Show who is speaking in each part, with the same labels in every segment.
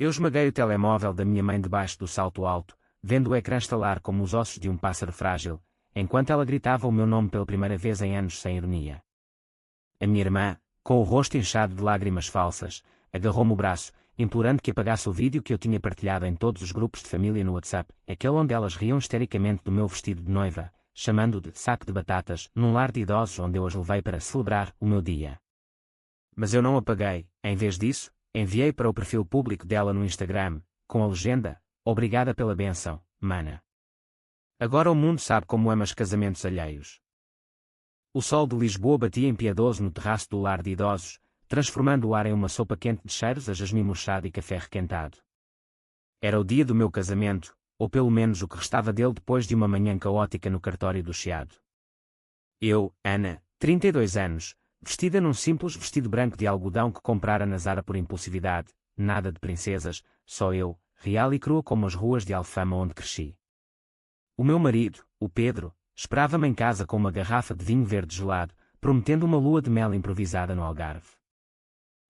Speaker 1: Eu esmaguei o telemóvel da minha mãe debaixo do salto alto, vendo o ecrã estalar como os ossos de um pássaro frágil, enquanto ela gritava o meu nome pela primeira vez em anos sem ironia. A minha irmã, com o rosto inchado de lágrimas falsas, agarrou-me o braço, implorando que apagasse o vídeo que eu tinha partilhado em todos os grupos de família no WhatsApp, aquele onde elas riam histericamente do meu vestido de noiva, chamando-o de saco de batatas, num lar de idosos onde eu as levei para celebrar o meu dia. Mas eu não apaguei, em vez disso, enviei para o perfil público dela no Instagram, com a legenda: "Obrigada pela bênção, mana. Agora o mundo sabe como amas casamentos alheios." O sol de Lisboa batia impiedoso no terraço do lar de idosos, transformando o ar em uma sopa quente de cheiros a jasmim murchado e café requentado. Era o dia do meu casamento, ou pelo menos o que restava dele depois de uma manhã caótica no cartório do Chiado. Eu, Ana, 32 anos, vestida num simples vestido branco de algodão que comprara na Zara por impulsividade, nada de princesas, só eu, real e crua como as ruas de Alfama onde cresci. O meu marido, o Pedro, esperava-me em casa com uma garrafa de vinho verde gelado, prometendo uma lua de mel improvisada no Algarve.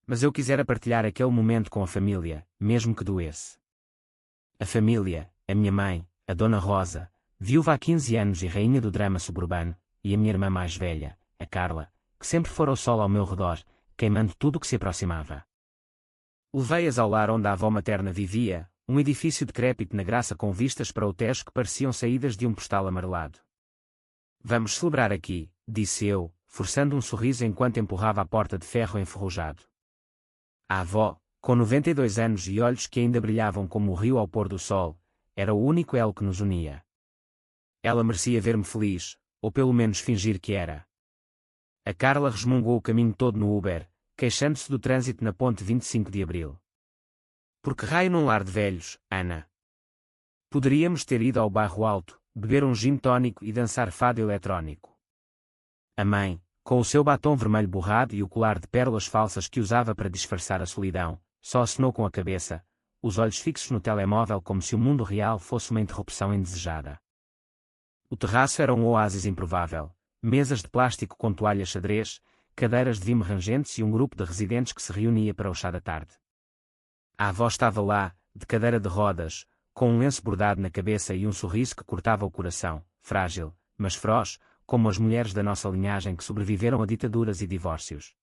Speaker 1: Mas eu quisera partilhar aquele momento com a família, mesmo que doesse. A família, a minha mãe, a Dona Rosa, viúva há 15 anos e rainha do drama suburbano, e a minha irmã mais velha, a Carla, que sempre fora o sol ao meu redor, queimando tudo o que se aproximava. Levei-as ao lar onde a avó materna vivia, um edifício decrépito na Graça com vistas para o Tejo que pareciam saídas de um postal amarelado. "Vamos celebrar aqui", disse eu, forçando um sorriso enquanto empurrava a porta de ferro enferrujado. A avó, com 92 anos e olhos que ainda brilhavam como o rio ao pôr do sol, era o único elo que nos unia. Ela merecia ver-me feliz, ou pelo menos fingir que era. A Carla resmungou o caminho todo no Uber, queixando-se do trânsito na ponte 25 de Abril. "Por que raio num lar de velhos, Ana? Poderíamos ter ido ao Bairro Alto, beber um gin tónico e dançar fado eletrónico." A mãe, com o seu batom vermelho borrado e o colar de pérolas falsas que usava para disfarçar a solidão, só acenou com a cabeça, os olhos fixos no telemóvel como se o mundo real fosse uma interrupção indesejada. O terraço era um oásis improvável, mesas de plástico com toalhas xadrez, cadeiras de vime rangentes e um grupo de residentes que se reunia para o chá da tarde. A avó estava lá, de cadeira de rodas, com um lenço bordado na cabeça e um sorriso que cortava o coração, frágil, mas feroz, como as mulheres da nossa linhagem que sobreviveram a ditaduras e divórcios.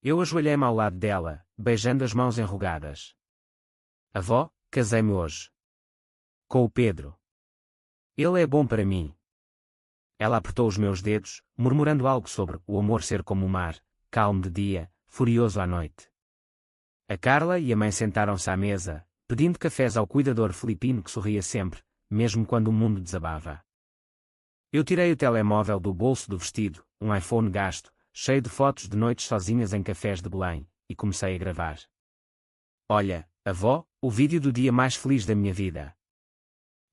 Speaker 1: Eu ajoelhei-me ao lado dela, beijando as mãos enrugadas. "Avó, casei-me hoje. Com o Pedro. Ele é bom para mim." Ela apertou os meus dedos, murmurando algo sobre o amor ser como o mar, calmo de dia, furioso à noite. A Carla e a mãe sentaram-se à mesa, pedindo cafés ao cuidador filipino que sorria sempre, mesmo quando o mundo desabava. Eu tirei o telemóvel do bolso do vestido, um iPhone gasto, cheio de fotos de noites sozinhas em cafés de Belém, e comecei a gravar. "Olha, avó, o vídeo do dia mais feliz da minha vida."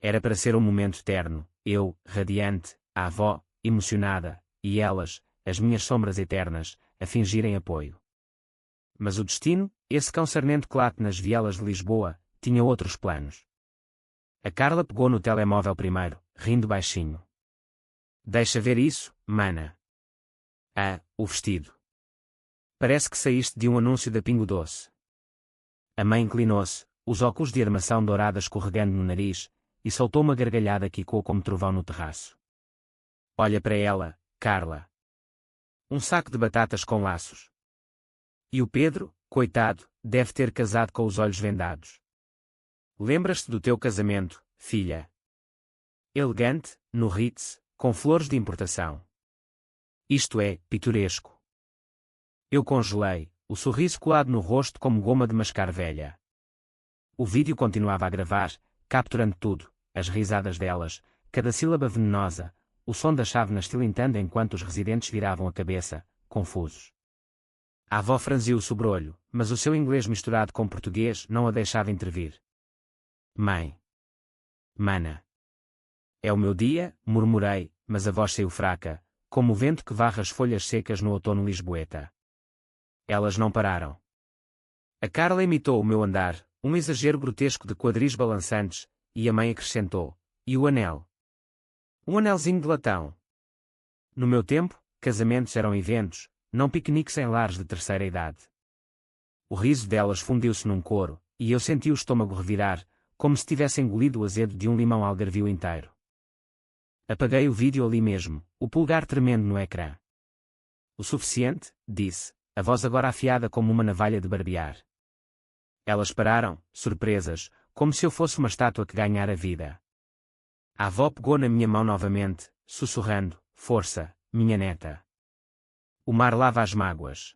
Speaker 1: Era para ser um momento terno, eu, radiante, a avó, emocionada, e elas, as minhas sombras eternas, a fingirem apoio. Mas o destino, esse cão sarnento que late nas vielas de Lisboa, tinha outros planos. A Carla pegou no telemóvel primeiro, rindo baixinho. "Deixa ver isso, mana." "Ah, o vestido. Parece que saíste de um anúncio da Pingo Doce." A mãe inclinou-se, os óculos de armação dourada escorregando no nariz, e soltou uma gargalhada que ecoou como trovão no terraço. "Olha para ela, Carla. Um saco de batatas com laços. E o Pedro, coitado, deve ter casado com os olhos vendados. Lembras-te do teu casamento, filha? Elegante, no Ritz, com flores de importação. Isto é, pitoresco." Eu congelei, o sorriso colado no rosto como goma de mascar velha. O vídeo continuava a gravar, capturando tudo, as risadas delas, cada sílaba venenosa, o som das chávenas tilintando enquanto os residentes viravam a cabeça, confusos. A avó franziu o sobrolho, mas o seu inglês misturado com português não a deixava intervir. "Mãe. Mana. É o meu dia", murmurei, mas a voz saiu fraca, como o vento que varre as folhas secas no outono lisboeta. Elas não pararam. A Carla imitou o meu andar, um exagero grotesco de quadris balançantes, e a mãe acrescentou: "E o anel? Um anelzinho de latão." No meu tempo, casamentos eram eventos, não piqueniques em lares de terceira idade. O riso delas fundiu-se num coro, e eu senti o estômago revirar, como se tivesse engolido o azedo de um limão algarvio inteiro. Apaguei o vídeo ali mesmo, o polegar tremendo no ecrã. O suficiente, disse, a voz agora afiada como uma navalha de barbear. Elas pararam, surpresas, como se eu fosse uma estátua que ganhara vida. A avó pegou na minha mão novamente, sussurrando, força, minha neta. O mar lava as mágoas.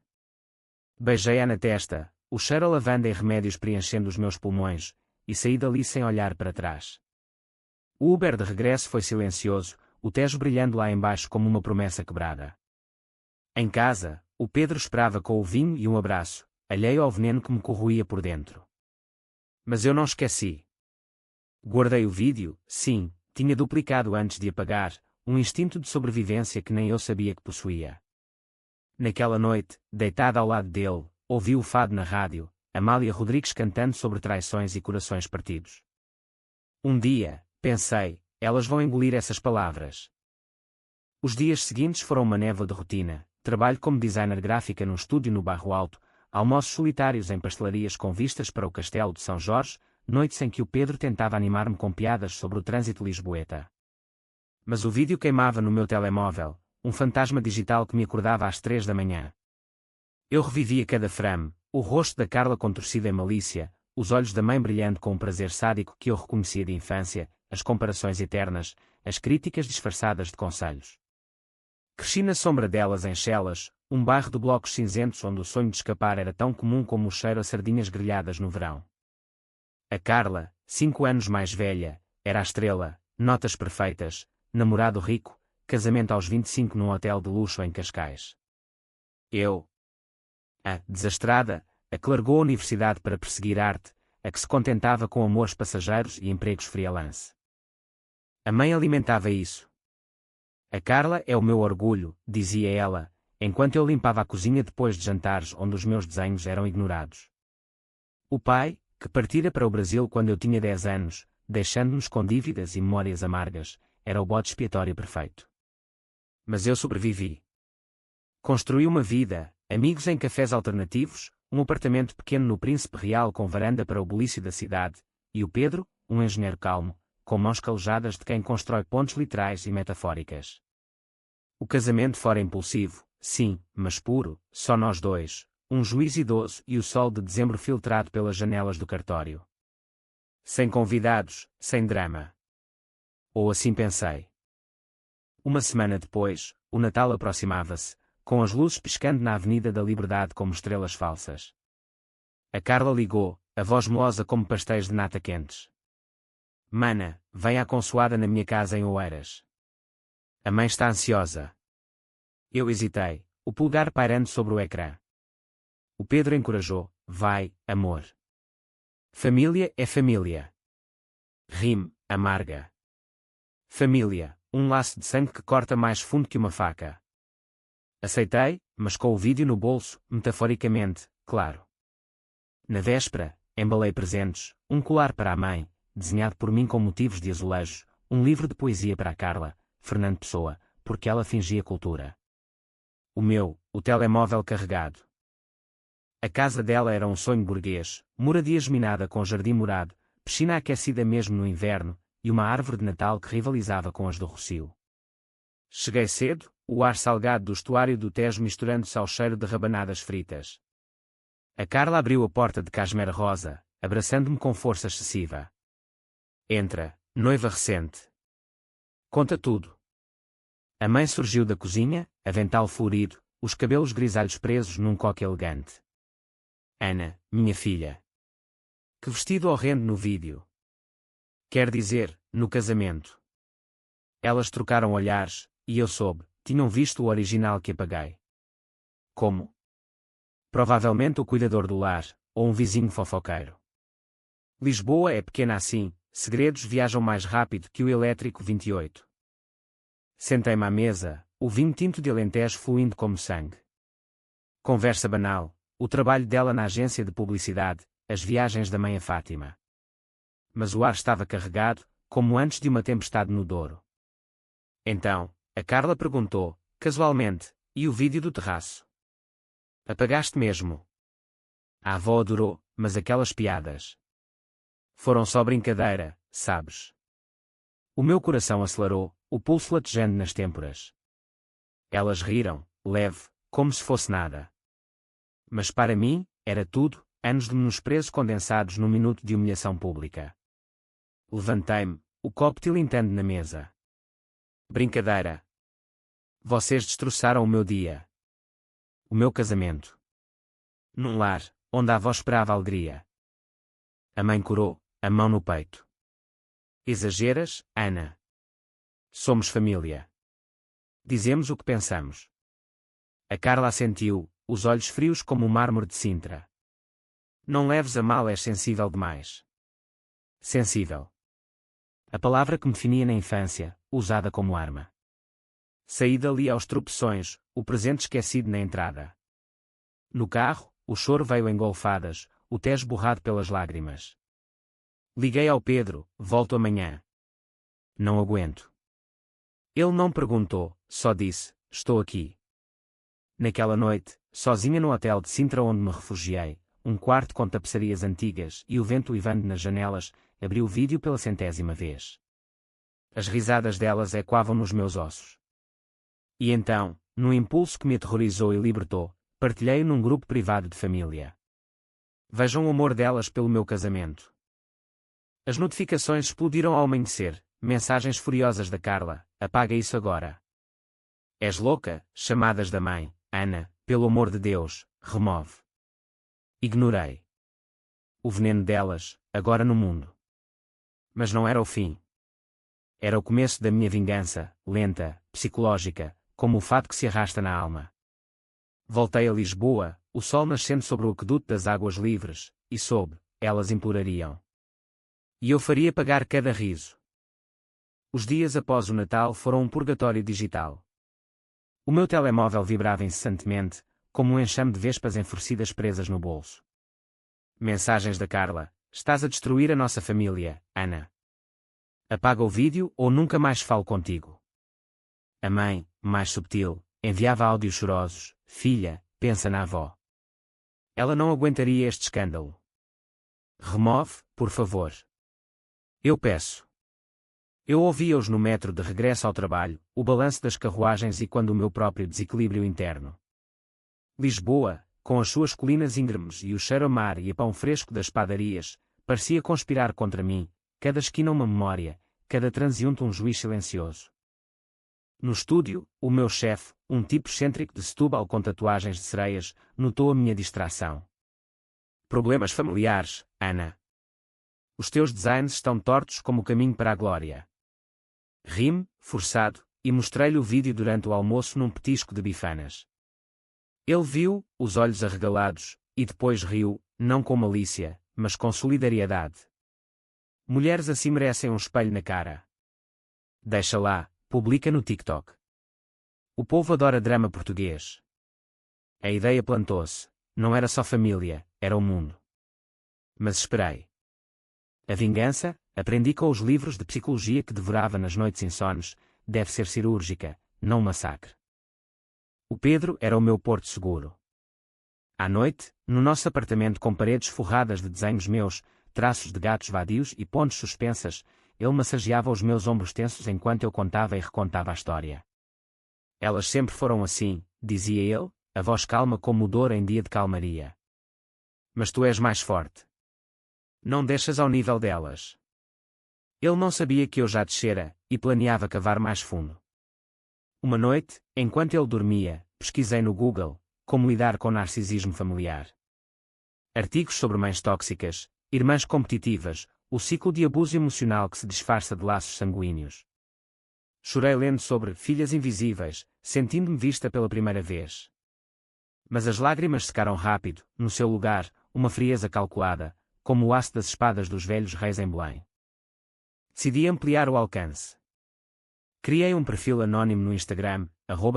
Speaker 1: Beijei-a na testa, o cheiro a lavanda e remédios preenchendo os meus pulmões, e saí dali sem olhar para trás. O Uber de regresso foi silencioso, o Tejo brilhando lá embaixo como uma promessa quebrada. Em casa, o Pedro esperava com o vinho e um abraço, alheio ao veneno que me corroía por dentro. Mas eu não esqueci. Guardei o vídeo, sim, tinha duplicado antes de apagar, um instinto de sobrevivência que nem eu sabia que possuía. Naquela noite, deitada ao lado dele, ouvi o fado na rádio, Amália Rodrigues cantando sobre traições e corações partidos. Um dia, pensei, elas vão engolir essas palavras. Os dias seguintes foram uma névoa de rotina, trabalho como designer gráfica num estúdio no Bairro Alto, almoços solitários em pastelarias com vistas para o Castelo de São Jorge, noites em que o Pedro tentava animar-me com piadas sobre o trânsito lisboeta. Mas o vídeo queimava no meu telemóvel, um fantasma digital que me acordava às 3 da manhã. Eu revivia cada frame, o rosto da Carla contorcido em malícia, os olhos da mãe brilhando com um prazer sádico que eu reconhecia de infância, as comparações eternas, as críticas disfarçadas de conselhos. Cresci na sombra delas em Chelas, um bairro de blocos cinzentos onde o sonho de escapar era tão comum como o cheiro a sardinhas grelhadas no verão. A Carla, 5 anos mais velha, era a estrela, notas perfeitas, namorado rico, casamento aos 25 num hotel de luxo em Cascais. Eu, a desastrada, a que largou a universidade para perseguir arte, a que se contentava com amores passageiros e empregos freelance. A mãe alimentava isso. A Carla é o meu orgulho, dizia ela, enquanto eu limpava a cozinha depois de jantares onde os meus desenhos eram ignorados. O pai, que partira para o Brasil quando eu tinha 10 anos, deixando-nos com dívidas e memórias amargas, era o bode expiatório perfeito. Mas eu sobrevivi. Construí uma vida, amigos em cafés alternativos, um apartamento pequeno no Príncipe Real com varanda para o bulício da cidade, e o Pedro, um engenheiro calmo, com mãos calejadas de quem constrói pontes literais e metafóricas. O casamento fora impulsivo, sim, mas puro, só nós dois, um juiz idoso e o sol de dezembro filtrado pelas janelas do cartório. Sem convidados, sem drama. Ou assim pensei. Uma semana depois, o Natal aproximava-se, com as luzes piscando na Avenida da Liberdade como estrelas falsas. A Carla ligou, a voz melosa como pastéis de nata quentes. Mana, vem à consoada na minha casa em Oeiras. A mãe está ansiosa. Eu hesitei, o polegar pairando sobre o ecrã. O Pedro encorajou, vai, amor. Família é família. Rime, amarga. Família, um laço de sangue que corta mais fundo que uma faca. Aceitei, mas com o vídeo no bolso, metaforicamente, claro. Na véspera, embalei presentes, um colar para a mãe, desenhado por mim com motivos de azulejo, um livro de poesia para a Carla, Fernando Pessoa, porque ela fingia cultura. O telemóvel carregado. A casa dela era um sonho burguês, moradia geminada com jardim morado, piscina aquecida mesmo no inverno, e uma árvore de Natal que rivalizava com as do Rocio. Cheguei cedo, o ar salgado do estuário do Tejo misturando-se ao cheiro de rabanadas fritas. A Carla abriu a porta de casmera rosa, abraçando-me com força excessiva. Entra, noiva recente. Conta tudo. A mãe surgiu da cozinha, avental florido, os cabelos grisalhos presos num coque elegante. Ana, minha filha. Que vestido horrendo no vídeo. Quer dizer, no casamento. Elas trocaram olhares, e eu soube, tinham visto o original que apaguei. Como? Provavelmente o cuidador do lar, ou um vizinho fofoqueiro. Lisboa é pequena assim, segredos viajam mais rápido que o elétrico 28. Sentei-me à mesa, o vinho tinto de Alentejo fluindo como sangue. Conversa banal, o trabalho dela na agência de publicidade, as viagens da mãe a Fátima. Mas o ar estava carregado, como antes de uma tempestade no Douro. Então, a Carla perguntou, casualmente, e o vídeo do terraço? Apagaste mesmo? A avó adorou, mas aquelas piadas foram só brincadeira, sabes? O meu coração acelerou, o pulso latejando nas têmporas. Elas riram, leve, como se fosse nada. Mas para mim, era tudo, anos de menosprezo condensados num minuto de humilhação pública. Levantei-me, o copo tilintando na mesa. Brincadeira. Vocês destroçaram o meu dia. O meu casamento. Num lar, onde a avó esperava alegria. A mãe corou, a mão no peito. Exageras, Ana. Somos família. Dizemos o que pensamos. A Carla assentiu, os olhos frios como o mármore de Sintra. Não leves a mal, és sensível demais. Sensível. A palavra que me definia na infância, usada como arma. Saí dali aos tropeções, o presente esquecido na entrada. No carro, o choro veio em golfadas, o tejo borrado pelas lágrimas. Liguei ao Pedro, volto amanhã. Não aguento. Ele não perguntou, só disse, estou aqui. Naquela noite, sozinha no hotel de Sintra onde me refugiei, um quarto com tapeçarias antigas e o vento uivando nas janelas, abri o vídeo pela 100ª vez. As risadas delas ecoavam nos meus ossos. E então, num impulso que me aterrorizou e libertou, partilhei-o num grupo privado de família. Vejam o amor delas pelo meu casamento. As notificações explodiram ao amanhecer, mensagens furiosas da Carla, apaga isso agora. És louca, chamadas da mãe, Ana, pelo amor de Deus, remove. Ignorei. O veneno delas, agora no mundo. Mas não era o fim. Era o começo da minha vingança, lenta, psicológica, como o fado que se arrasta na alma. Voltei a Lisboa, o sol nascendo sobre o aqueduto das águas livres, e soube, elas implorariam. E eu faria pagar cada riso. Os dias após o Natal foram um purgatório digital. O meu telemóvel vibrava incessantemente, como um enxame de vespas enfurecidas presas no bolso. Mensagens da Carla, estás a destruir a nossa família, Ana. Apaga o vídeo ou nunca mais falo contigo. A mãe, mais subtil, enviava áudios chorosos, filha, pensa na avó. Ela não aguentaria este escândalo. Remove, por favor. Eu peço. Eu ouvia-os no metro de regresso ao trabalho, o balanço das carruagens e quando o meu próprio desequilíbrio interno. Lisboa, com as suas colinas íngremes e o cheiro a mar e a pão fresco das padarias, parecia conspirar contra mim, cada esquina uma memória, cada transeunte um juiz silencioso. No estúdio, o meu chefe, um tipo excêntrico de Setúbal com tatuagens de sereias, notou a minha distração. Problemas familiares, Ana. Os teus designs estão tortos como o caminho para a glória. Ri-me, forçado, e mostrei-lhe o vídeo durante o almoço num petisco de bifanas. Ele viu, os olhos arregalados, e depois riu, não com malícia, mas com solidariedade. Mulheres assim merecem um espelho na cara. Deixa lá, publica no TikTok. O povo adora drama português. A ideia plantou-se, não era só família, era o mundo. Mas esperei. A vingança, aprendi com os livros de psicologia que devorava nas noites insones, deve ser cirúrgica, não massacre. O Pedro era o meu porto seguro. À noite, no nosso apartamento com paredes forradas de desenhos meus, traços de gatos vadios e pontes suspensas, ele massageava os meus ombros tensos enquanto eu contava e recontava a história. Elas sempre foram assim, dizia ele, a voz calma como o Douro em dia de calmaria. Mas tu és mais forte. Não deixas ao nível delas. Ele não sabia que eu já descera, e planeava cavar mais fundo. Uma noite, enquanto ele dormia, pesquisei no Google, como lidar com narcisismo familiar. Artigos sobre mães tóxicas, irmãs competitivas, o ciclo de abuso emocional que se disfarça de laços sanguíneos. Chorei lendo sobre filhas invisíveis, sentindo-me vista pela primeira vez. Mas as lágrimas secaram rápido, no seu lugar, uma frieza calculada, como o aço das espadas dos velhos reis em Belém. Decidi ampliar o alcance. Criei um perfil anónimo no Instagram,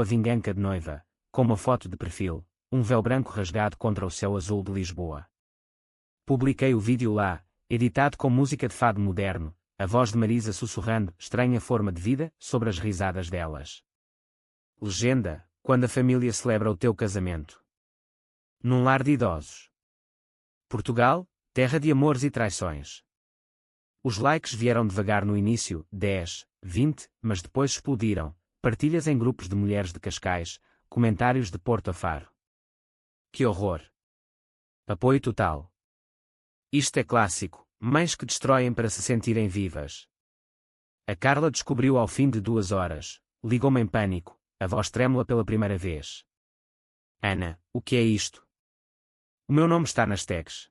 Speaker 1: @vinganca-de-noiva, com uma foto de perfil, um véu branco rasgado contra o céu azul de Lisboa. Publiquei o vídeo lá, editado com música de fado moderno, a voz de Marisa sussurrando, estranha forma de vida, sobre as risadas delas. Legenda, quando a família celebra o teu casamento. Num lar de idosos. Portugal, terra de amores e traições. Os likes vieram devagar no início, 10, 20, mas depois explodiram. Partilhas em grupos de mulheres de Cascais, comentários de Porto a Faro. Que horror! Apoio total. Isto é clássico, mães que destroem para se sentirem vivas. A Carla descobriu ao fim de 2 horas, ligou-me em pânico, a voz trêmula pela primeira vez. Ana, o que é isto? O meu nome está nas tags.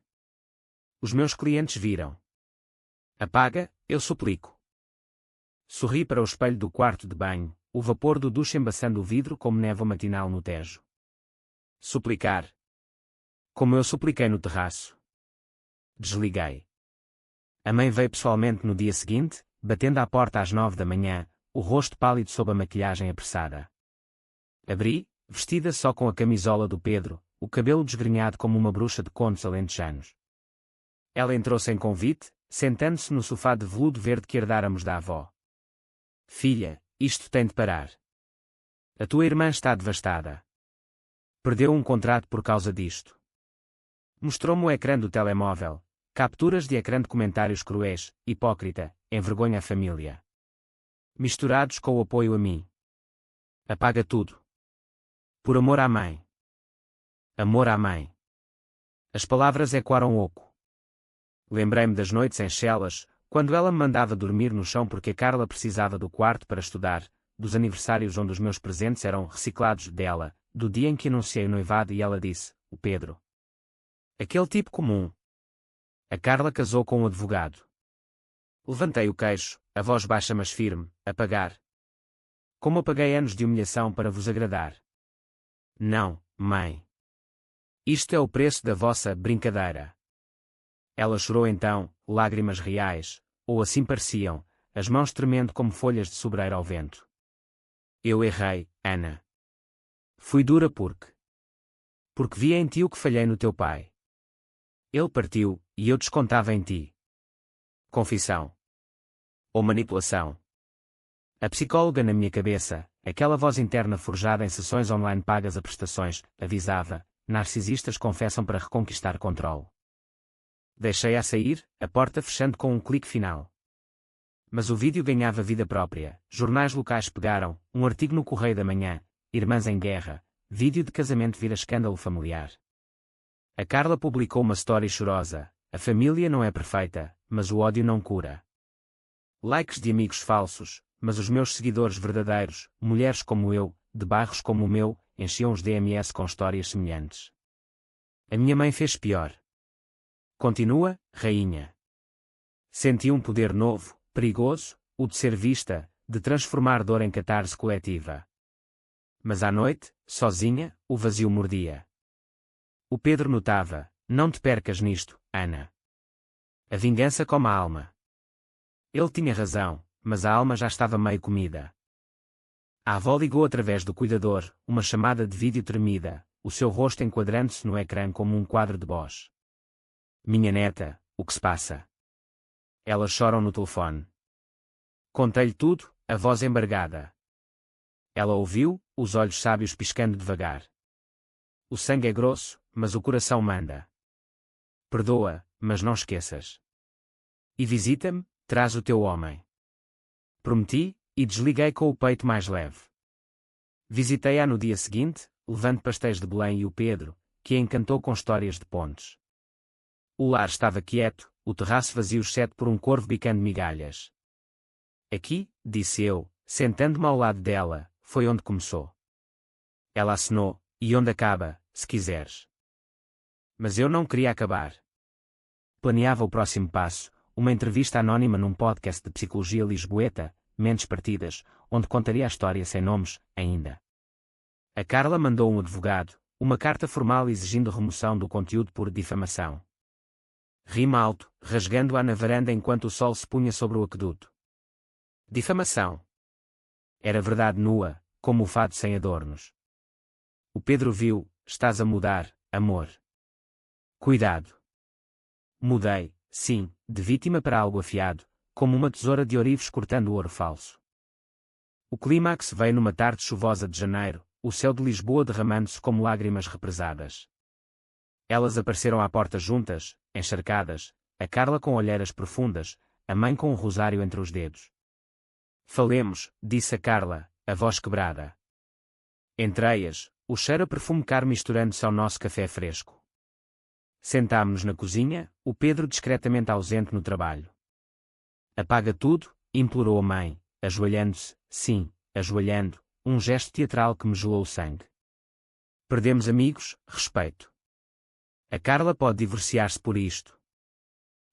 Speaker 1: Os meus clientes viram. Apaga, eu suplico. Sorri para o espelho do quarto de banho, o vapor do duche embaçando o vidro como névoa matinal no Tejo. Suplicar. Como eu supliquei no terraço. Desliguei. A mãe veio pessoalmente no dia seguinte, batendo à porta às 9 da manhã, o rosto pálido sob a maquilhagem apressada. Abri, vestida só com a camisola do Pedro, o cabelo desgrenhado como uma bruxa de contos alentejanos. Ela entrou sem convite, sentando-se no sofá de veludo verde que herdáramos da avó. Filha, isto tem de parar. A tua irmã está devastada. Perdeu um contrato por causa disto. Mostrou-me o ecrã do telemóvel, capturas de ecrã de comentários cruéis, hipócrita, envergonha a família. Misturados com o apoio a mim. Apaga tudo. Por amor à mãe. Amor à mãe. As palavras ecoaram oco. Lembrei-me das noites em Chelas, quando ela me mandava dormir no chão porque a Carla precisava do quarto para estudar, dos aniversários onde os meus presentes eram reciclados dela, do dia em que anunciei o noivado e ela disse, o Pedro. Aquele tipo comum. A Carla casou com um advogado. Levantei o queixo, a voz baixa mas firme, apagar. Como apaguei anos de humilhação para vos agradar. Não, mãe. Isto é o preço da vossa brincadeira. Ela chorou então, lágrimas reais, ou assim pareciam, as mãos tremendo como folhas de sobreiro ao vento. Eu errei, Ana. Fui dura porque vi em ti o que falhei no teu pai. Ele partiu, e eu descontava em ti. Confissão. Ou manipulação. A psicóloga na minha cabeça, aquela voz interna forjada em sessões online pagas a prestações, avisava, narcisistas confessam para reconquistar controle. Deixei-a sair, a porta fechando com um clique final. Mas o vídeo ganhava vida própria, jornais locais pegaram, um artigo no Correio da Manhã, Irmãs em Guerra, vídeo de casamento vira escândalo familiar. A Carla publicou uma story chorosa, a família não é perfeita, mas o ódio não cura. Likes de amigos falsos, mas os meus seguidores verdadeiros, mulheres como eu, de bairros como o meu, enchiam os DMS com histórias semelhantes. A minha mãe fez pior. Continua, rainha. Senti um poder novo, perigoso, o de ser vista, de transformar dor em catarse coletiva. Mas à noite, sozinha, o vazio mordia. O Pedro notava, não te percas nisto, Ana. A vingança come a alma. Ele tinha razão, mas a alma já estava meio comida. A avó ligou através do cuidador, uma chamada de vídeo tremida, o seu rosto enquadrando-se no ecrã como um quadro de Bosch. Minha neta, o que se passa? Elas choram no telefone. Contei-lhe tudo, a voz embargada. Ela ouviu, os olhos sábios piscando devagar. O sangue é grosso, mas o coração manda. Perdoa, mas não esqueças. E visita-me, traz o teu homem. Prometi, e desliguei com o peito mais leve. Visitei-a no dia seguinte, levando pastéis de Belém e o Pedro, que a encantou com histórias de pontes. O lar estava quieto, o terraço vazio exceto por um corvo bicando migalhas. Aqui, disse eu, sentando-me ao lado dela, foi onde começou. Ela acenou, e onde acaba, se quiseres. Mas eu não queria acabar. Planeava o próximo passo, uma entrevista anónima num podcast de psicologia lisboeta, Mentes Partidas, onde contaria a história sem nomes, ainda. A Carla mandou um advogado, uma carta formal exigindo remoção do conteúdo por difamação. Rima alto, rasgando-a na varanda enquanto o sol se punha sobre o aqueduto. Difamação. Era verdade nua, como o fado sem adornos. O Pedro viu, estás a mudar, amor. Cuidado. Mudei, sim, de vítima para algo afiado, como uma tesoura de ourives cortando o ouro falso. O clímax veio numa tarde chuvosa de janeiro, o céu de Lisboa derramando-se como lágrimas represadas. Elas apareceram à porta juntas, encharcadas, a Carla com olheiras profundas, a mãe com um rosário entre os dedos. Falemos, disse a Carla, a voz quebrada. Entre-as, o cheiro a perfume caro misturando-se ao nosso café fresco. Sentámo-nos na cozinha, o Pedro discretamente ausente no trabalho. Apaga tudo, implorou a mãe, ajoelhando-se, sim, ajoelhando, um gesto teatral que me gelou o sangue. Perdemos amigos, respeito. A Carla pode divorciar-se por isto.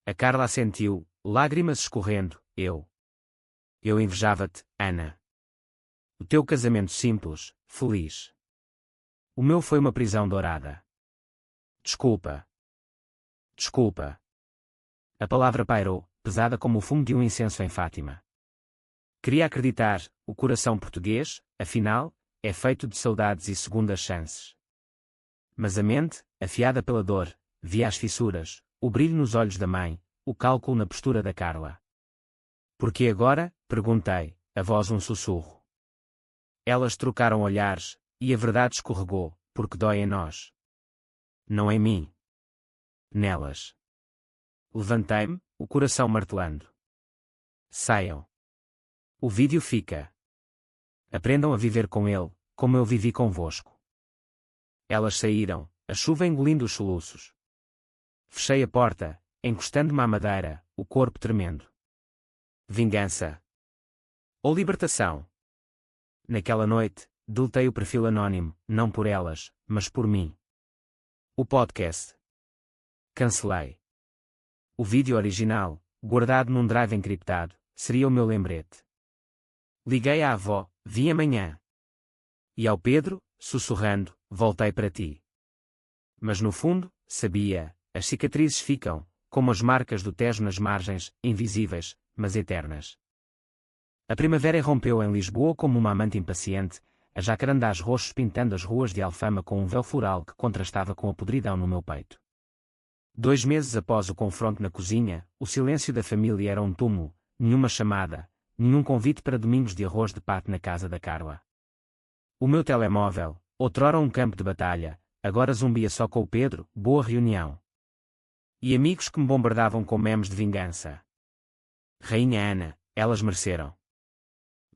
Speaker 1: A Carla assentiu, lágrimas escorrendo, eu invejava-te, Ana. O teu casamento simples, feliz. O meu foi uma prisão dourada. Desculpa. Desculpa. A palavra pairou, pesada como o fumo de um incenso em Fátima. Queria acreditar, o coração português, afinal, é feito de saudades e segundas chances. Mas a mente, afiada pela dor, via as fissuras, o brilho nos olhos da mãe, o cálculo na postura da Carla. Por que agora? Perguntei, a voz um sussurro. Elas trocaram olhares, e a verdade escorregou, porque dói em nós. Não em mim. Nelas. Levantei-me, o coração martelando. Saiam. O vídeo fica. Aprendam a viver com ele, como eu vivi convosco. Elas saíram, a chuva engolindo os soluços. Fechei a porta, encostando-me à madeira, o corpo tremendo. Vingança. Ou libertação? Naquela noite, deletei o perfil anónimo, não por elas, mas por mim. O podcast. Cancelei. O vídeo original, guardado num drive encriptado, seria o meu lembrete. Liguei à avó, vim amanhã. E ao Pedro, sussurrando, voltei para ti. Mas no fundo, sabia, as cicatrizes ficam, como as marcas do Tejo nas margens, invisíveis, mas eternas. A primavera irrompeu em Lisboa como uma amante impaciente, a jacarandás roxos pintando as ruas de Alfama com um véu floral que contrastava com a podridão no meu peito. 2 meses após o confronto na cozinha, o silêncio da família era um túmulo, nenhuma chamada, nenhum convite para domingos de arroz de pato na casa da Carla. O meu telemóvel, outrora um campo de batalha, agora zumbia só com o Pedro, boa reunião. E amigos que me bombardavam com memes de vingança. Rainha Ana, elas mereceram.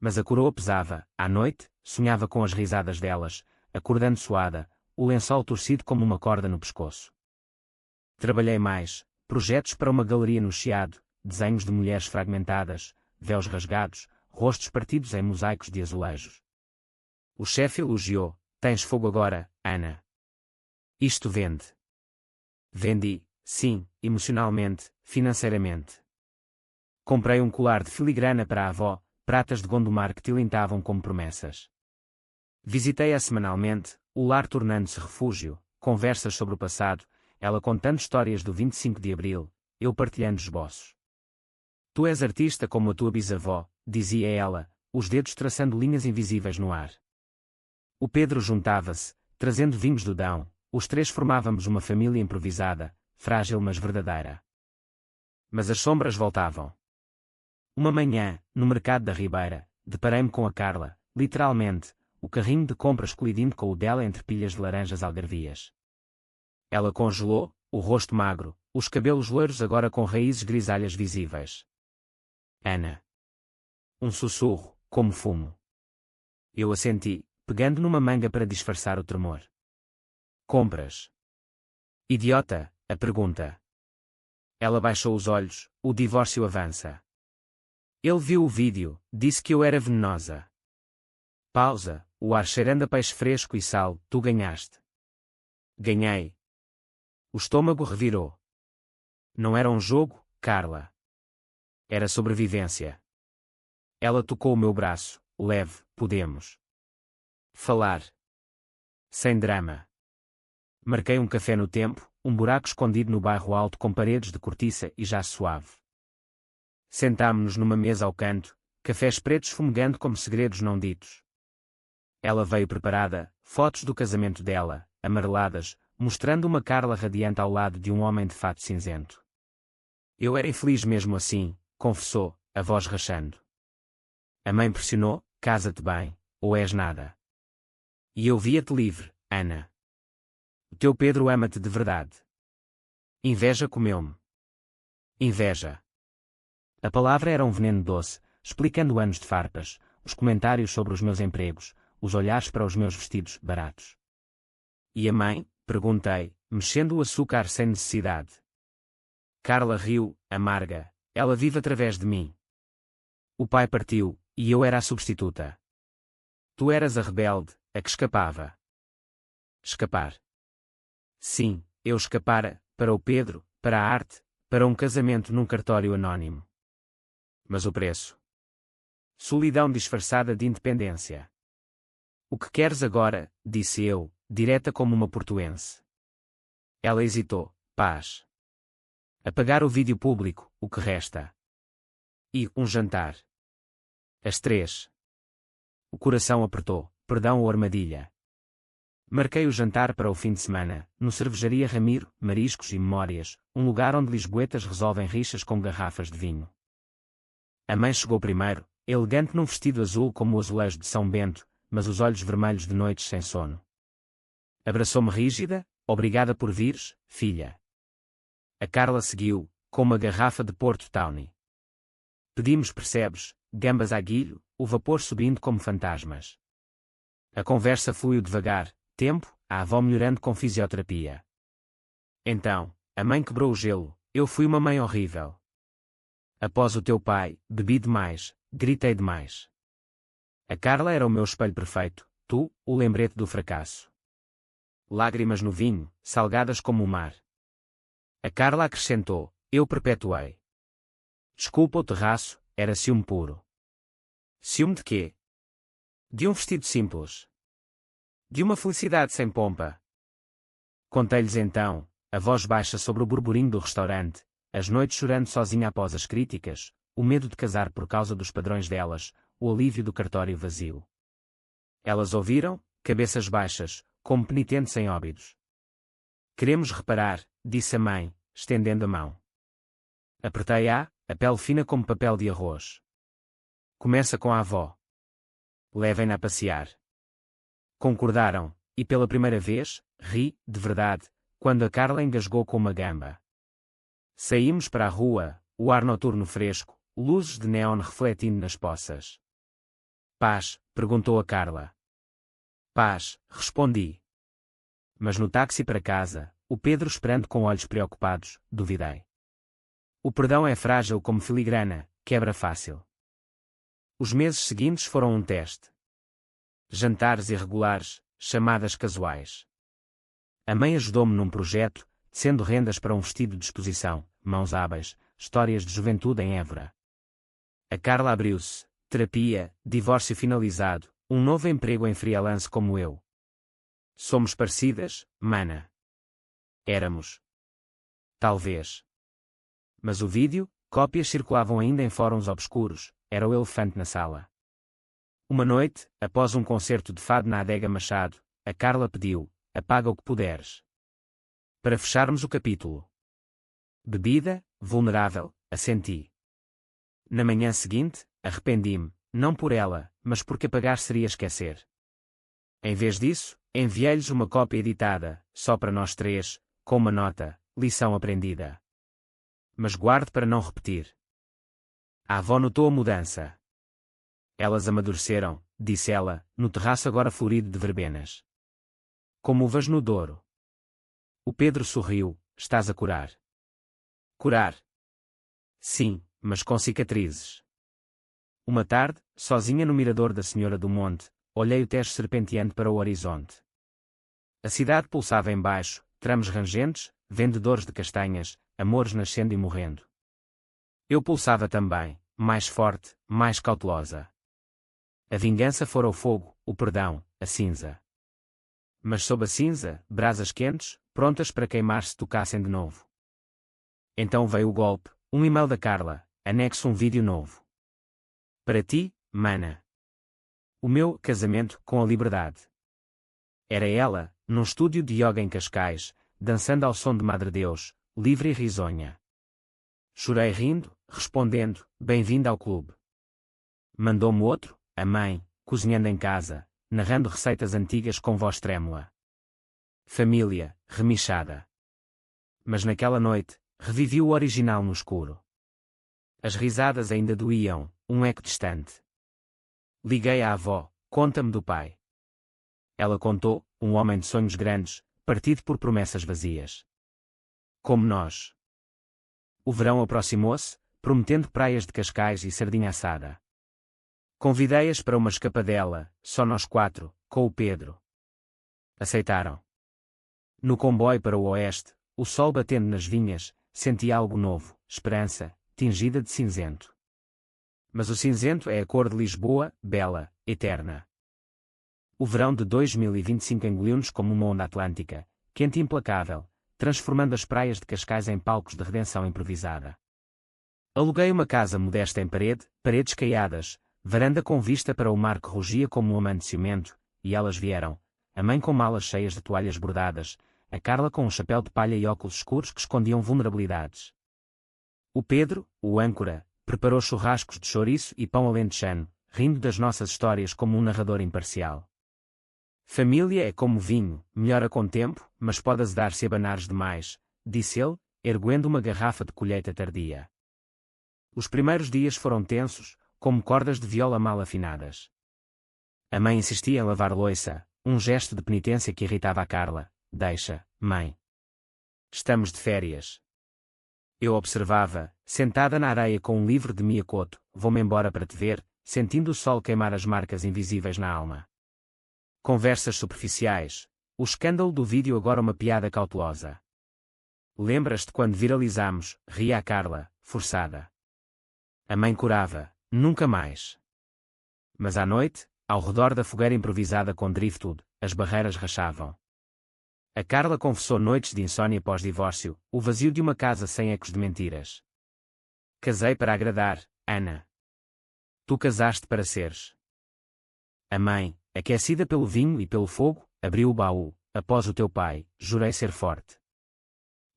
Speaker 1: Mas a coroa pesava, à noite, sonhava com as risadas delas, acordando suada, o lençol torcido como uma corda no pescoço. Trabalhei mais, projetos para uma galeria no Chiado, desenhos de mulheres fragmentadas, véus rasgados, rostos partidos em mosaicos de azulejos. O chefe elogiou, tens fogo agora, Ana. Isto vende. Vendi, sim, emocionalmente, financeiramente. Comprei um colar de filigrana para a avó, pratas de Gondomar que tilintavam como promessas. Visitei-a semanalmente, o lar tornando-se refúgio, conversas sobre o passado, ela contando histórias do 25 de Abril, eu partilhando esboços. Tu és artista como a tua bisavó, dizia ela, os dedos traçando linhas invisíveis no ar. O Pedro juntava-se, trazendo vinhos do Dão, os três formávamos uma família improvisada, frágil mas verdadeira. Mas as sombras voltavam. Uma manhã, no mercado da Ribeira, deparei-me com a Carla, literalmente, o carrinho de compras colidindo com o dela entre pilhas de laranjas algarvias. Ela congelou, o rosto magro, os cabelos loiros agora com raízes grisalhas visíveis. Ana. Um sussurro, como fumo. Eu assenti, pegando numa manga para disfarçar o tremor. Compras. Idiota, a pergunta. Ela baixou os olhos, o divórcio avança. Ele viu o vídeo, disse que eu era venenosa. Pausa, o ar cheirando a peixe fresco e sal, tu ganhaste. Ganhei. O estômago revirou. Não era um jogo, Carla. Era sobrevivência. Ela tocou o meu braço, leve, podemos falar. Sem drama. Marquei um café no tempo, um buraco escondido no bairro alto com paredes de cortiça e já suave. Sentámo-nos numa mesa ao canto, cafés pretos fumegando como segredos não ditos. Ela veio preparada, fotos do casamento dela, amareladas, mostrando uma Carla radiante ao lado de um homem de fato cinzento. Eu era infeliz mesmo assim, confessou, a voz rachando. A mãe pressionou, casa-te bem, ou és nada. E eu via-te livre, Ana. O teu Pedro ama-te de verdade. Inveja comeu-me. Inveja. A palavra era um veneno doce, explicando anos de farpas, os comentários sobre os meus empregos, os olhares para os meus vestidos baratos. E a mãe? Perguntei, mexendo o açúcar sem necessidade. Carla riu, amarga. Ela vive através de mim. O pai partiu, e eu era a substituta. Tu eras a rebelde, a que escapava. Escapar. Sim, eu escapara, para o Pedro, para a arte, para um casamento num cartório anónimo. Mas o preço? Solidão disfarçada de independência. O que queres agora? Disse eu, direta como uma portuense. Ela hesitou. Paz. Apagar o vídeo público, o que resta. E um jantar. Às 3. O coração apertou, perdão ou armadilha. Marquei o jantar para o fim de semana, no Cervejaria Ramiro, Mariscos e Memórias, um lugar onde lisboetas resolvem rixas com garrafas de vinho. A mãe chegou primeiro, elegante num vestido azul como o azulejo de São Bento, mas os olhos vermelhos de noites sem sono. Abraçou-me rígida, obrigada por vires, filha. A Carla seguiu, com uma garrafa de Porto Tawny. Pedimos, percebes, gambas à guilho, o vapor subindo como fantasmas. A conversa fluiu devagar, tempo, a avó melhorando com fisioterapia. Então, a mãe quebrou o gelo, eu fui uma mãe horrível. Após o teu pai, bebi demais, gritei demais. A Carla era o meu espelho perfeito, tu, o lembrete do fracasso. Lágrimas no vinho, salgadas como o mar. A Carla acrescentou, eu perpetuei. Desculpa o terraço, era ciúme puro. Ciúme de quê? De um vestido simples. De uma felicidade sem pompa. Contei-lhes então, a voz baixa sobre o burburinho do restaurante, as noites chorando sozinha após as críticas, o medo de casar por causa dos padrões delas, o alívio do cartório vazio. Elas ouviram, cabeças baixas, como penitentes em óbidos. Queremos reparar, disse a mãe, estendendo a mão. Apertei-a, a pele fina como papel de arroz. Começa com a avó. Levem-na a passear. Concordaram, e pela primeira vez, ri, de verdade, quando a Carla engasgou com uma gamba. Saímos para a rua, o ar noturno fresco, luzes de neon refletindo nas poças. Paz? Perguntou a Carla. Paz, respondi. Mas no táxi para casa, o Pedro esperando com olhos preocupados, duvidei. O perdão é frágil como filigrana, quebra fácil. Os meses seguintes foram um teste. Jantares irregulares, chamadas casuais. A mãe ajudou-me num projeto, tecendo rendas para um vestido de exposição, mãos hábeis, histórias de juventude em Évora. A Carla abriu-se, terapia, divórcio finalizado, um novo emprego em freelance como eu. Somos parecidas, mana. Éramos. Talvez. Mas o vídeo, cópias circulavam ainda em fóruns obscuros, era o elefante na sala. Uma noite, após um concerto de fado na Adega Machado, a Carla pediu, apaga o que puderes. Para fecharmos o capítulo. Bebida, vulnerável, assenti. Na manhã seguinte, arrependi-me, não por ela, mas porque apagar seria esquecer. Em vez disso, enviei-lhes uma cópia editada, só para nós três, com uma nota, lição aprendida. Mas guarde para não repetir. A avó notou a mudança. Elas amadureceram, disse ela, no terraço agora florido de verbenas. Como uvas no Douro. O Pedro sorriu, estás a curar. Curar? Sim, mas com cicatrizes. Uma tarde, sozinha no mirador da Senhora do Monte, olhei o Tejo serpenteante para o horizonte. A cidade pulsava embaixo, tramos rangentes, vendedores de castanhas, amores nascendo e morrendo. Eu pulsava também, mais forte, mais cautelosa. A vingança fora o fogo, o perdão, a cinza. Mas sob a cinza, brasas quentes, prontas para queimar se tocassem de novo. Então veio o golpe, um e-mail da Carla, anexo um vídeo novo. Para ti, mana. O meu casamento com a liberdade. Era ela, num estúdio de yoga em Cascais, dançando ao som de Madre Deus, livre e risonha. Chorei rindo, respondendo, bem-vinda ao clube. Mandou-me outro, a mãe, cozinhando em casa, narrando receitas antigas com voz trêmula. Família, remichada. Mas naquela noite, revivi o original no escuro. As risadas ainda doíam, um eco distante. Liguei à avó, conta-me do pai. Ela contou, um homem de sonhos grandes, partido por promessas vazias. Como nós. O verão aproximou-se, prometendo praias de Cascais e sardinha assada. Convidei-as para uma escapadela, só nós 4, com o Pedro. Aceitaram. No comboio para o oeste, o sol batendo nas vinhas, senti algo novo, esperança, tingida de cinzento. Mas o cinzento é a cor de Lisboa, bela, eterna. O verão de 2025 engoliu-nos como uma onda atlântica, quente e implacável, transformando as praias de Cascais em palcos de redenção improvisada. Aluguei uma casa modesta em paredes caiadas, varanda com vista para o mar que rugia como um amante ciumento, e elas vieram, a mãe com malas cheias de toalhas bordadas, a Carla com um chapéu de palha e óculos escuros que escondiam vulnerabilidades. O Pedro, o âncora, preparou churrascos de chouriço e pão alentejano, rindo das nossas histórias como um narrador imparcial. Família é como vinho, melhora com tempo, mas pode azedar se abanares demais, disse ele, erguendo uma garrafa de colheita tardia. Os primeiros dias foram tensos, como cordas de viola mal afinadas. A mãe insistia em lavar louça, um gesto de penitência que irritava a Carla. Deixa, mãe. Estamos de férias. Eu observava, sentada na areia com um livro de Mia Couto, vou-me embora para te ver, sentindo o sol queimar as marcas invisíveis na alma. Conversas superficiais, o escândalo do vídeo agora uma piada cautelosa. Lembras-te quando viralizamos, ria a Carla, forçada. A mãe corava, nunca mais. Mas à noite, ao redor da fogueira improvisada com driftwood, as barreiras rachavam. A Carla confessou noites de insônia pós-divórcio, o vazio de uma casa sem ecos de mentiras. Casei para agradar, Ana. Tu casaste para seres. A mãe, aquecida pelo vinho e pelo fogo, abriu o baú, após o teu pai, jurei ser forte.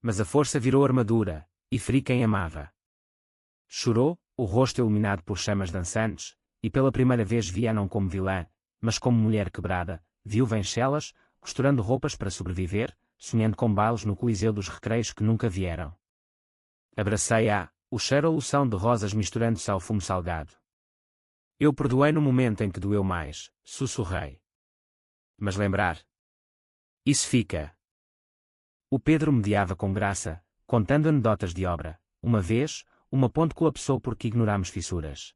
Speaker 1: Mas a força virou armadura, e feri quem amava. Chorou, o rosto iluminado por chamas dançantes, e pela primeira vez vi-a não como vilã, mas como mulher quebrada, viúva em chelas, costurando roupas para sobreviver, sonhando com bailes no Coliseu dos Recreios que nunca vieram. Abracei-a, o cheiro a loção de rosas misturando-se ao fumo salgado. Eu perdoei no momento em que doeu mais, sussurrei. Mas lembrar. Isso fica. O Pedro mediava com graça, contando anedotas de obra. Uma vez, uma ponte colapsou porque ignorámos fissuras.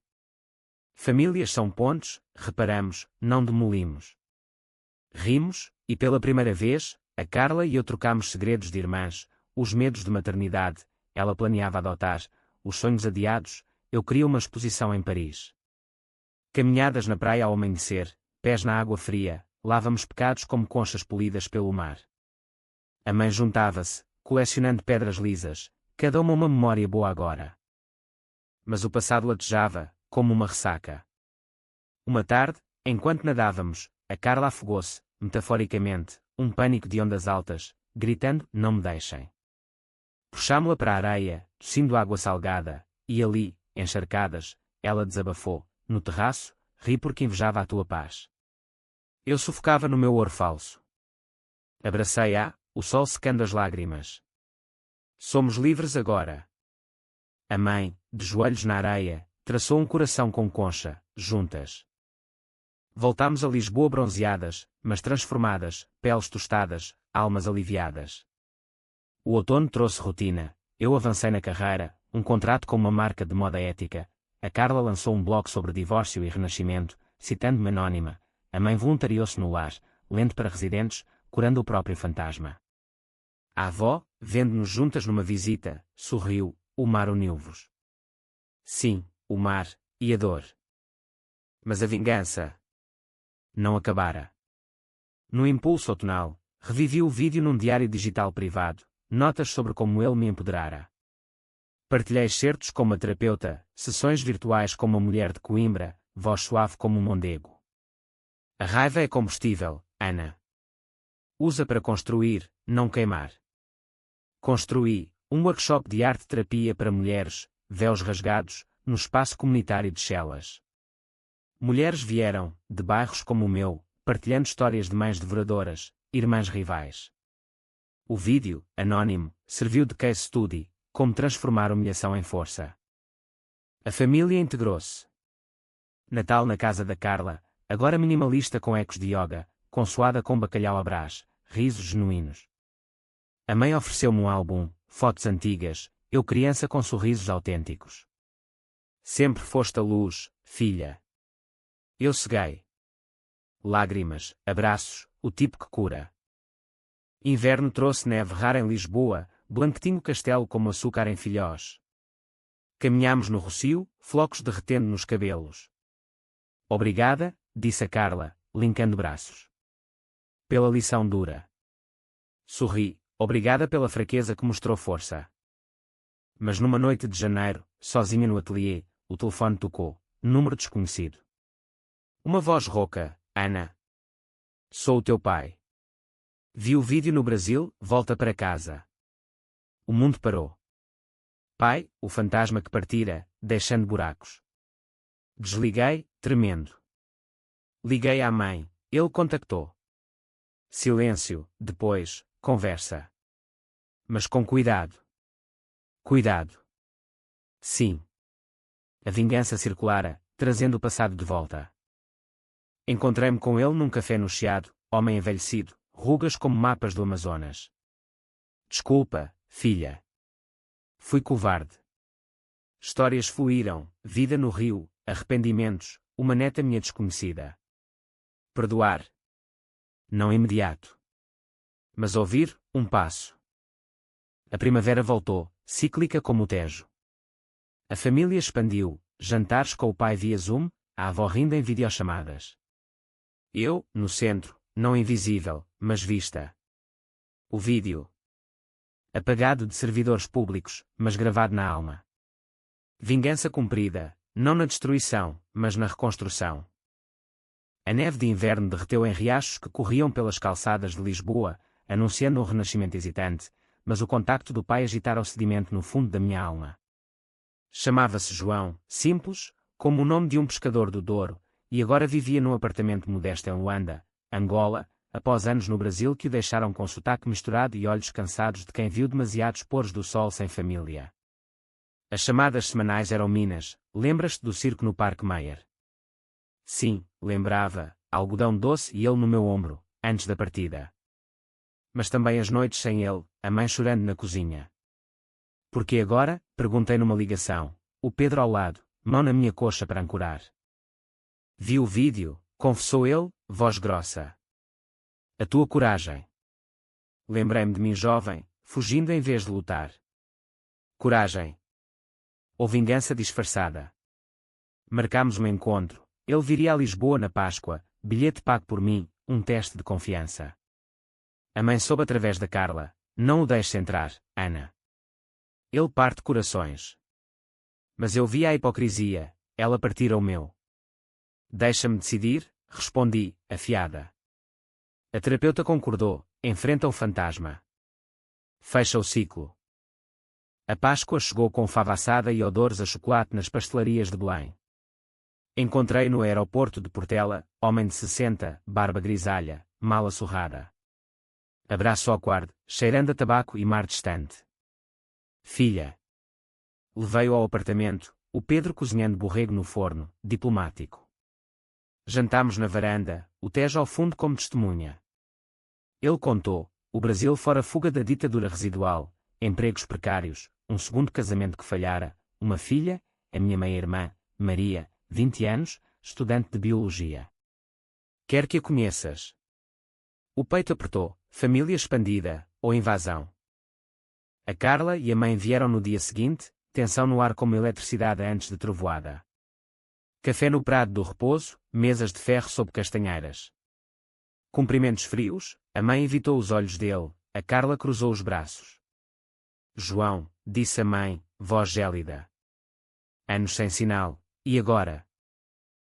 Speaker 1: Famílias são pontes, reparamos, não demolimos. Rimos, e pela primeira vez, a Carla e eu trocámos segredos de irmãs, os medos de maternidade, ela planeava adotar, os sonhos adiados, eu queria uma exposição em Paris. Caminhadas na praia ao amanhecer, pés na água fria, lávamos pecados como conchas polidas pelo mar. A mãe juntava-se, colecionando pedras lisas, cada uma memória boa agora. Mas o passado latejava, como uma ressaca. Uma tarde, enquanto nadávamos, a Carla afogou-se, metaforicamente, um pânico de ondas altas, gritando, não me deixem. Puxámo-la para a areia, tossindo água salgada, e ali, encharcadas, ela desabafou, no terraço, ri porque invejava a tua paz. Eu sufocava no meu ouro falso. Abracei-a, o sol secando as lágrimas. Somos livres agora. A mãe, de joelhos na areia, traçou um coração com concha, juntas. Voltámos a Lisboa bronzeadas, mas transformadas, peles tostadas, almas aliviadas. O outono trouxe rotina, eu avancei na carreira, um contrato com uma marca de moda ética, a Carla lançou um blog sobre divórcio e renascimento, citando-me anónima, a mãe voluntariou-se no lar, lente para residentes, curando o próprio fantasma. A avó, vendo-nos juntas numa visita, sorriu, o mar uniu-vos. Sim, o mar, e a dor. Mas a vingança não acabara. No impulso outonal, revivi o vídeo num diário digital privado, notas sobre como ele me empoderara. Partilhei excertos como uma terapeuta, sessões virtuais como uma mulher de Coimbra, voz suave como um mondego. A raiva é combustível, Ana. Usa para construir, não queimar. Construí um workshop de arte-terapia para mulheres, véus rasgados, no espaço comunitário de Chelas. Mulheres vieram, de bairros como o meu, partilhando histórias de mães devoradoras, irmãs rivais. O vídeo, anónimo, serviu de case study, como transformar humilhação em força. A família integrou-se. Natal na casa da Carla, agora minimalista com ecos de yoga, consoada com bacalhau à brás, risos genuínos. A mãe ofereceu-me um álbum, fotos antigas, eu criança com sorrisos autênticos. Sempre foste a luz, filha. Eu ceguei. Lágrimas, abraços, o tipo que cura. Inverno trouxe neve rara em Lisboa, blanquetinho castelo como açúcar em Filhós. Caminhámos no rocio, flocos derretendo nos cabelos. Obrigada, disse a Carla, linkando braços. Pela lição dura. Sorri, obrigada pela fraqueza que mostrou força. Mas numa noite de janeiro, sozinha no ateliê, o telefone tocou, número desconhecido. Uma voz rouca, Ana. Sou o teu pai. Vi o vídeo no Brasil, volta para casa. O mundo parou. Pai, o fantasma que partira, deixando buracos. Desliguei, tremendo. Liguei à mãe, ele contactou. Silêncio, depois, conversa. Mas com cuidado. Cuidado. Sim. A vingança circulara, trazendo o passado de volta. Encontrei-me com ele num café no Chiado, homem envelhecido, rugas como mapas do Amazonas. Desculpa, filha. Fui covarde. Histórias fluíram, vida no rio, arrependimentos, uma neta minha desconhecida. Perdoar. Não imediato. Mas ouvir, um passo. A primavera voltou, cíclica como o Tejo. A família expandiu, jantares com o pai via Zoom, a avó rindo em videochamadas. Eu, no centro, não invisível, mas vista. O vídeo. Apagado de servidores públicos, mas gravado na alma. Vingança cumprida, não na destruição, mas na reconstrução. A neve de inverno derreteu em riachos que corriam pelas calçadas de Lisboa, anunciando um renascimento hesitante, mas o contacto do pai agitara o sedimento no fundo da minha alma. Chamava-se João, simples, como o nome de um pescador do Douro, e agora vivia num apartamento modesto em Luanda, Angola, após anos no Brasil que o deixaram com sotaque misturado e olhos cansados de quem viu demasiados pôres do sol sem família. As chamadas semanais eram minas, lembras-te do circo no Parque Mayer? Sim, lembrava, algodão doce e ele no meu ombro, antes da partida. Mas também as noites sem ele, a mãe chorando na cozinha. Porque agora? Perguntei numa ligação, o Pedro ao lado, mão na minha coxa para ancorar. Vi o vídeo, confessou ele, voz grossa. A tua coragem. Lembrei-me de mim jovem, fugindo em vez de lutar. Coragem. Ou vingança disfarçada. Marcámos um encontro, ele viria a Lisboa na Páscoa, bilhete pago por mim, um teste de confiança. A mãe soube através da Carla, não o deixes entrar, Ana. Ele parte corações. Mas eu vi a hipocrisia, ela partira o meu. Deixa-me decidir, respondi, afiada. A terapeuta concordou, enfrenta o fantasma. Fecha o ciclo. A Páscoa chegou com fava assada e odores a chocolate nas pastelarias de Belém. Encontrei no aeroporto de Portela, homem de 60, barba grisalha, mala surrada. Abraço awkward, cheirando a tabaco e mar distante. Filha. Levei-o ao apartamento, o Pedro cozinhando borrego no forno, diplomático. Jantámos na varanda, o Tejo ao fundo como testemunha. Ele contou, o Brasil fora fuga da ditadura residual, empregos precários, um segundo casamento que falhara, uma filha, a minha meia-irmã, Maria, 20 anos, estudante de biologia. Quer que a conheças? O peito apertou, família expandida, ou invasão. A Carla e a mãe vieram no dia seguinte, tensão no ar como eletricidade antes de trovoada. Café no Prado do Repouso, mesas de ferro sob castanheiras. Cumprimentos frios, a mãe evitou os olhos dele, a Carla cruzou os braços. João, disse a mãe, voz gélida. Anos sem sinal, e agora?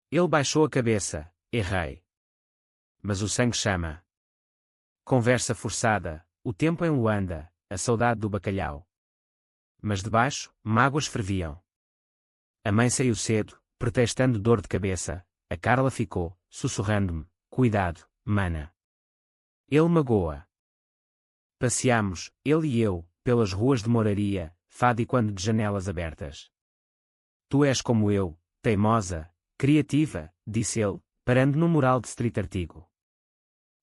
Speaker 1: Ele baixou a cabeça, errei. Mas o sangue chama. Conversa forçada, o tempo em Luanda, a saudade do bacalhau. Mas debaixo, mágoas ferviam. A mãe saiu cedo, pretextando dor de cabeça, a Carla ficou, sussurrando-me, cuidado, mana. Ele magoa. Passeámos, ele e eu, pelas ruas de Moraria, fadicando de janelas abertas. Tu és como eu, teimosa, criativa, disse ele, parando no mural de street artigo.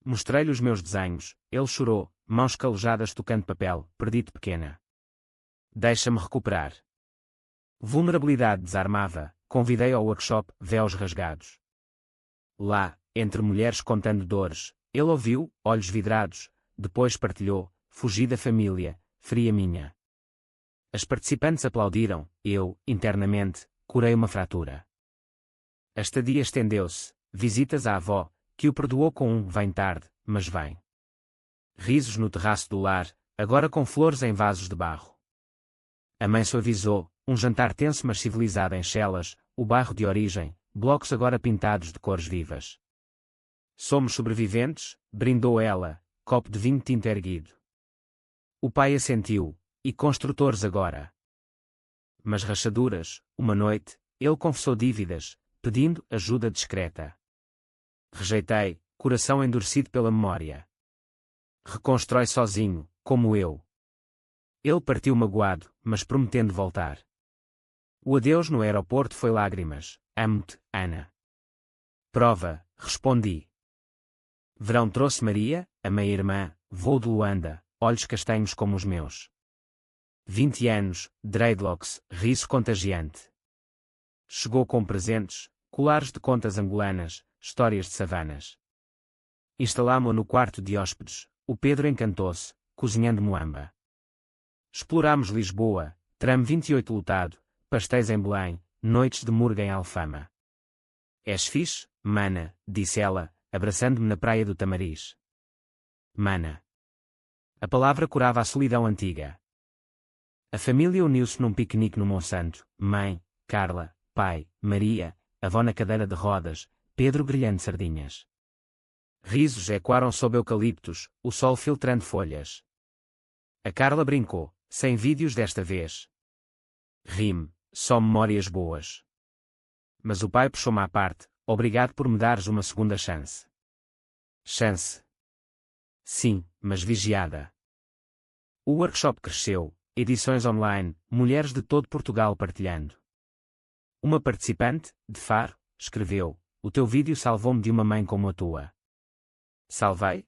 Speaker 1: Mostrei-lhe os meus desenhos, ele chorou, mãos calejadas tocando papel, perdi-te pequena. Deixa-me recuperar. Vulnerabilidade desarmava, convidei ao workshop, véus rasgados. Lá, entre mulheres contando dores, ele ouviu, olhos vidrados, depois partilhou, fugi da família, fria minha. As participantes aplaudiram, eu, internamente, curei uma fratura. A estadia estendeu-se, visitas à avó, que o perdoou com um vem tarde, mas vem. Risos no terraço do lar, agora com flores em vasos de barro. A mãe suavizou, um jantar tenso mas civilizado em Chelas, o bairro de origem, blocos agora pintados de cores vivas. Somos sobreviventes, brindou ela, copo de vinho tinto erguido. O pai assentiu, e construtores agora. Mas rachaduras, uma noite, ele confessou dívidas, pedindo ajuda discreta. Rejeitei, coração endurecido pela memória. Reconstrói sozinho, como eu. Ele partiu magoado, mas prometendo voltar. O adeus no aeroporto foi lágrimas. Amo-te, Ana. Prova, respondi. Verão trouxe Maria, a meia-irmã, voo de Luanda, olhos castanhos como os meus. 20 anos, dreadlocks, riso contagiante. Chegou com presentes, colares de contas angolanas, histórias de savanas. Instalámo-a no quarto de hóspedes, o Pedro encantou-se, cozinhando moamba. Explorámos Lisboa, tram 28 lotado, pastéis em Belém, noites de murga em Alfama. És fixe, mana, disse ela, abraçando-me na praia do Tamariz. Mana. A palavra curava a solidão antiga. A família uniu-se num piquenique no Monsanto, mãe, Carla, pai, Maria, avó na cadeira de rodas, Pedro grelhando sardinhas. Risos ecoaram sob eucaliptos, o sol filtrando folhas. A Carla brincou, sem vídeos desta vez. Rime, só memórias boas. Mas o pai puxou-me à parte, obrigado por me dares uma segunda chance. Chance. Sim, mas vigiada. O workshop cresceu, edições online, mulheres de todo Portugal partilhando. Uma participante, de Faro, escreveu, o teu vídeo salvou-me de uma mãe como a tua. Salvei?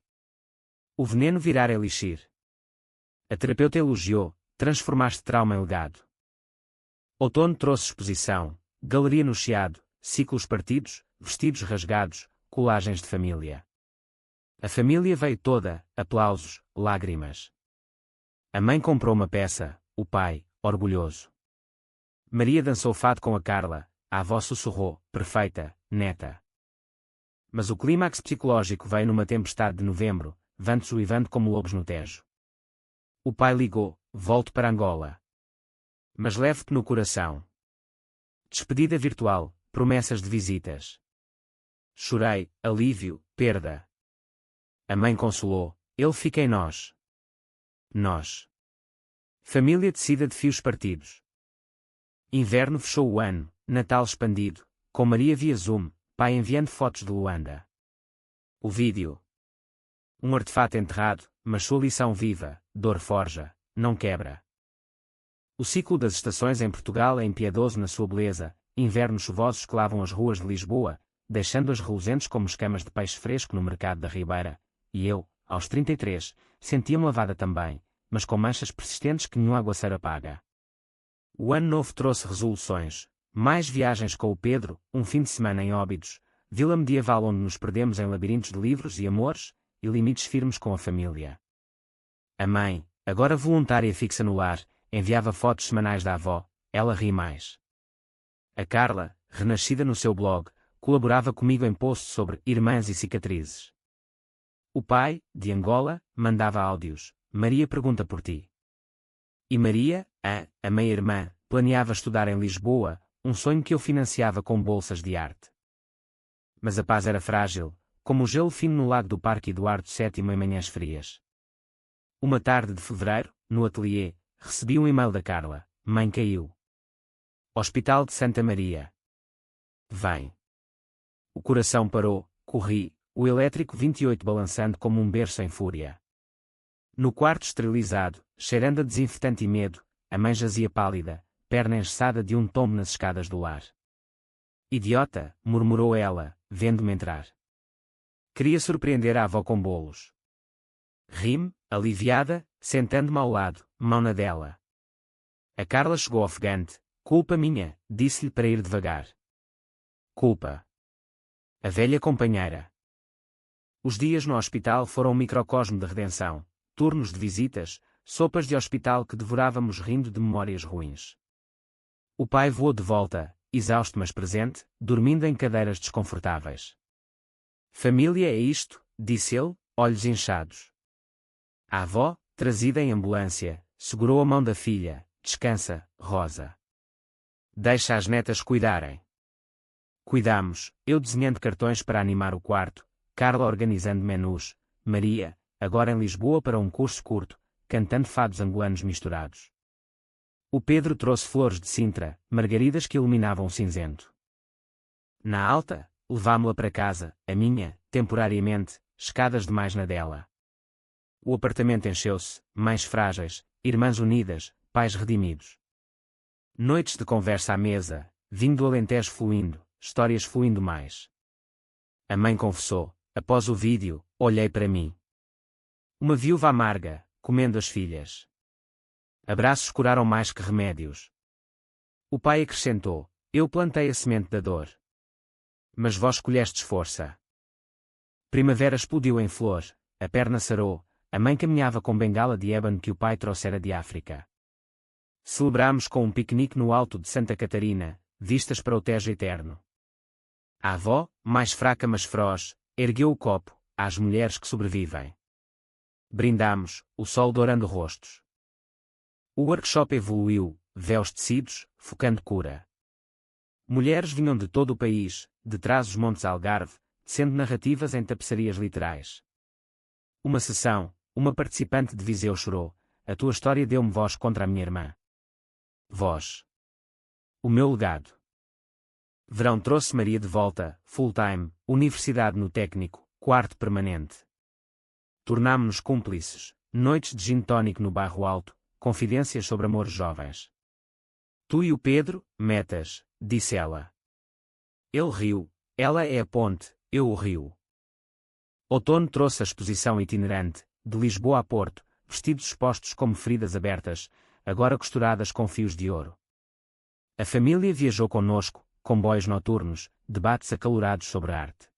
Speaker 1: O veneno virar elixir. A terapeuta elogiou, transformaste trauma em legado. Outono trouxe exposição, galeria no Chiado, ciclos partidos, vestidos rasgados, colagens de família. A família veio toda, aplausos, lágrimas. A mãe comprou uma peça, o pai, orgulhoso. Maria dançou fado com a Carla, a avó sussurrou, perfeita, neta. Mas o clímax psicológico veio numa tempestade de novembro, ventos uivando como lobos no Tejo. O pai ligou, volto para Angola. Mas levo-te no coração. Despedida virtual, promessas de visitas. Chorei, alívio, perda. A mãe consolou, ele fica em nós. Nós. Família tecida de fios partidos. Inverno fechou o ano, Natal expandido, com Maria via Zoom, pai enviando fotos de Luanda. O vídeo. Um artefato enterrado, mas sua lição viva, dor forja, não quebra. O ciclo das estações em Portugal é impiedoso na sua beleza, invernos chuvosos que lavam as ruas de Lisboa, deixando-as reluzentes como escamas de peixe fresco no mercado da Ribeira, e eu, aos 33, sentia-me lavada também, mas com manchas persistentes que nenhum aguaceiro apaga. O ano novo trouxe resoluções, mais viagens com o Pedro, um fim de semana em Óbidos, vila medieval onde nos perdemos em labirintos de livros e amores, e limites firmes com a família. A mãe, agora voluntária fixa no lar, enviava fotos semanais da avó, ela ri mais. A Carla, renascida no seu blog, colaborava comigo em posts sobre irmãs e cicatrizes. O pai, de Angola, mandava áudios, Maria pergunta por ti. E Maria, a meia-irmã, planeava estudar em Lisboa, um sonho que eu financiava com bolsas de arte. Mas a paz era frágil, como o gelo fino no lago do Parque Eduardo VII em manhãs frias. Uma tarde de fevereiro, no ateliê, recebi um e-mail da Carla, mãe caiu. Hospital de Santa Maria. Vem. O coração parou, corri, o elétrico 28 balançando como um berço em fúria. No quarto esterilizado, cheirando a desinfetante e medo, a mãe jazia pálida, perna engessada de um tombo nas escadas do lar. Idiota, murmurou ela, vendo-me entrar. Queria surpreender a avó com bolos. Ri-me, aliviada, sentando-me ao lado, mão na dela. A Carla chegou ofegante. Culpa minha, disse-lhe para ir devagar. Culpa. A velha companheira. Os dias no hospital foram um microcosmo de redenção, turnos de visitas, sopas de hospital que devorávamos rindo de memórias ruins. O pai voou de volta, exausto mas presente, dormindo em cadeiras desconfortáveis. Família é isto, disse ele, olhos inchados. A avó, trazida em ambulância, segurou a mão da filha. Descansa, Rosa. Deixa as netas cuidarem. Cuidamos, eu desenhando cartões para animar o quarto, Carla organizando menus, Maria, agora em Lisboa para um curso curto, cantando fados angolanos misturados. O Pedro trouxe flores de Sintra, margaridas que iluminavam o cinzento. Na alta, levámo-la para casa, a minha, temporariamente, escadas demais na dela. O apartamento encheu-se, mães frágeis, irmãs unidas, pais redimidos. Noites de conversa à mesa, vinho do Alentejo fluindo, histórias fluindo mais. A mãe confessou, após o vídeo, olhei para mim. Uma viúva amarga, comendo as filhas. Abraços curaram mais que remédios. O pai acrescentou, eu plantei a semente da dor. Mas vós colhestes força. Primavera explodiu em flor, a perna sarou, a mãe caminhava com bengala de ébano que o pai trouxera de África. Celebramos com um piquenique no alto de Santa Catarina, vistas para o Tejo eterno. A avó, mais fraca mas feroz, ergueu o copo, às mulheres que sobrevivem. Brindamos, o sol dourando rostos. O workshop evoluiu, véus tecidos, focando cura. Mulheres vinham de todo o país, de trás os montes Algarve, sendo narrativas em tapeçarias literais. Uma sessão, uma participante de Viseu chorou, a tua história deu-me voz contra a minha irmã. Voz. O meu legado. Verão trouxe Maria de volta, full-time, universidade no técnico, quarto permanente. Tornámo-nos cúmplices, noites de gin tónico no Bairro Alto, confidências sobre amores jovens. Tu e o Pedro, metas, disse ela. Ele riu, ela é a ponte, eu o rio. Outono trouxe a exposição itinerante, de Lisboa a Porto, vestidos expostos como feridas abertas, agora costuradas com fios de ouro. A família viajou conosco, comboios noturnos, debates acalorados sobre arte.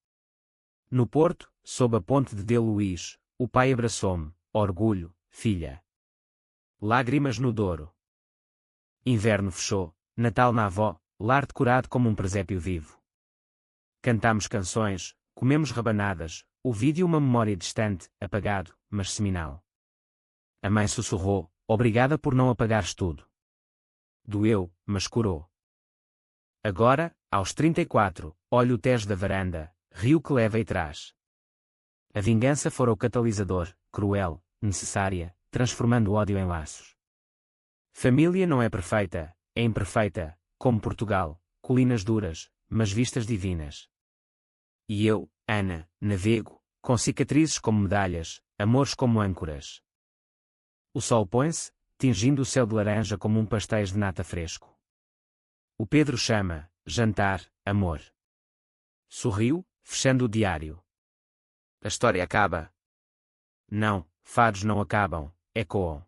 Speaker 1: No Porto, sob a ponte de D. Luís, o pai abraçou-me, orgulho, filha. Lágrimas no Douro. Inverno fechou, Natal na avó, lar decorado como um presépio vivo. Cantámos canções, comemos rabanadas, o vídeo uma memória distante, apagado, mas seminal. A mãe sussurrou, obrigada por não apagares tudo. Doeu, mas curou. Agora, aos 34, olho o Tejo da varanda, rio que leva e traz. A vingança fora o catalisador, cruel, necessária, transformando o ódio em laços. Família não é perfeita, é imperfeita, como Portugal, colinas duras, mas vistas divinas. E eu, Ana, navego, com cicatrizes como medalhas, amores como âncoras. O sol põe-se, tingindo o céu de laranja como um pastéis de nata fresco. O Pedro chama, jantar, amor. Sorriu, fechando o diário. A história acaba. Não, fados não acabam, ecoam.